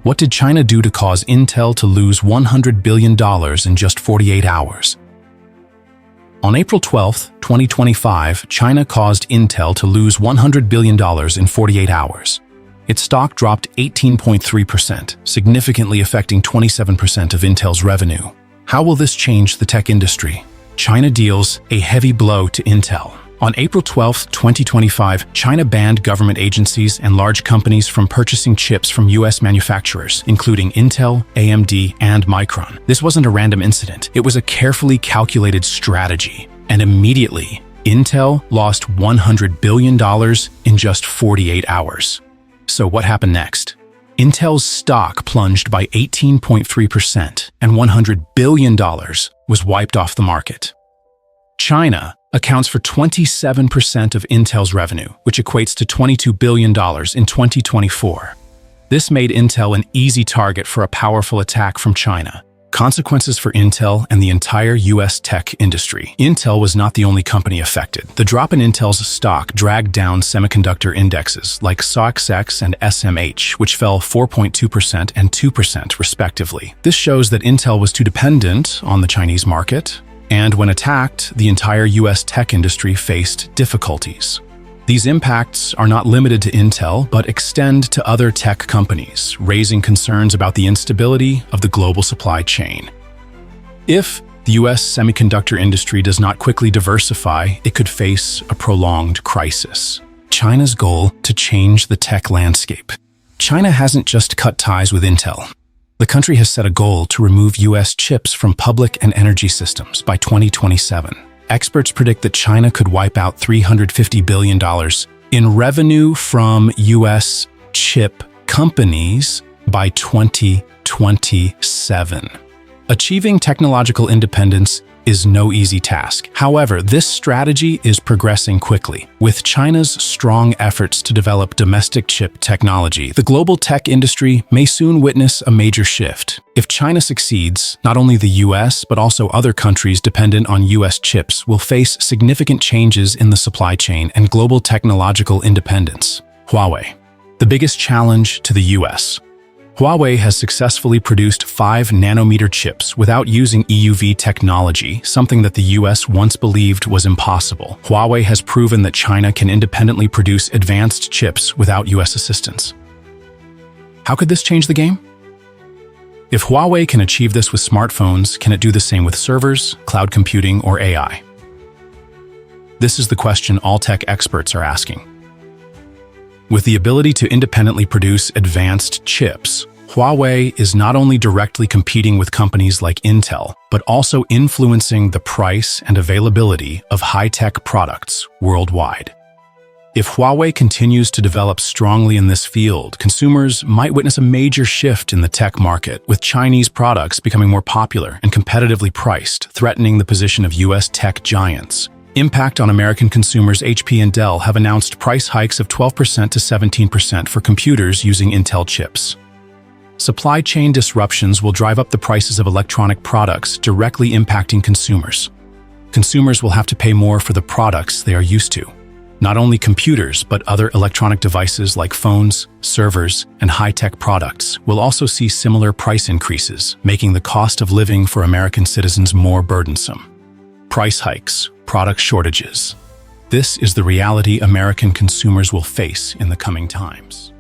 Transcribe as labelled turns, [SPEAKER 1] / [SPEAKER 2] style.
[SPEAKER 1] What did China do to cause Intel to lose $100 billion in just 48 hours? On April 12, 2025, China caused Intel to lose $100 billion in 48 hours. Its stock dropped 18.3%, significantly affecting 27% of Intel's revenue. How will this change the tech industry? China deals a heavy blow to Intel. On April 12, 2025, China banned government agencies and large companies from purchasing chips from U.S. manufacturers, including Intel, AMD, and Micron. This wasn't a random incident. It was a carefully calculated strategy. And immediately, Intel lost $100 billion in just 48 hours. So what happened next? Intel's stock plunged by 18.3%, and $100 billion was wiped off the market. China accounts for 27% of Intel's revenue, which equates to $22 billion in 2024. This made Intel an easy target for a powerful attack from China. Consequences for Intel and the entire U.S. tech industry. Intel was not the only company affected. The drop in Intel's stock dragged down semiconductor indexes like SOXX and SMH, which fell 4.2% and 2% respectively. This shows that Intel was too dependent on the Chinese market, and when attacked, the entire U.S. tech industry faced difficulties. These impacts are not limited to Intel, but extend to other tech companies, raising concerns about the instability of the global supply chain. If the U.S. semiconductor industry does not quickly diversify, it could face a prolonged crisis. China's goal to change the tech landscape. China hasn't just cut ties with Intel. The country has set a goal to remove U.S. chips from public and energy systems by 2027. Experts predict that China could wipe out $350 billion in revenue from U.S. chip companies by 2027. Achieving technological independence is no easy task. However, this strategy is progressing quickly. With China's strong efforts to develop domestic chip technology, the global tech industry may soon witness a major shift. If China succeeds, not only the US, but also other countries dependent on US chips will face significant changes in the supply chain and global technological independence. Huawei. The biggest challenge to the US. Huawei has successfully produced 5-nanometer chips without using EUV technology, something that the US once believed was impossible. Huawei has proven that China can independently produce advanced chips without US assistance. How could this change the game? If Huawei can achieve this with smartphones, can it do the same with servers, cloud computing, or AI? This is the question all tech experts are asking. With the ability to independently produce advanced chips, Huawei is not only directly competing with companies like Intel, but also influencing the price and availability of high-tech products worldwide. If Huawei continues to develop strongly in this field, consumers might witness a major shift in the tech market, with Chinese products becoming more popular and competitively priced, threatening the position of US tech giants. Impact on American consumers. HP and Dell have announced price hikes of 12% to 17% for computers using Intel chips. Supply chain disruptions will drive up the prices of electronic products, directly impacting consumers. Consumers will have to pay more for the products they are used to. Not only computers, but other electronic devices like phones, servers, and high-tech products will also see similar price increases, making the cost of living for American citizens more burdensome. Price hikes, product shortages. This is the reality American consumers will face in the coming times.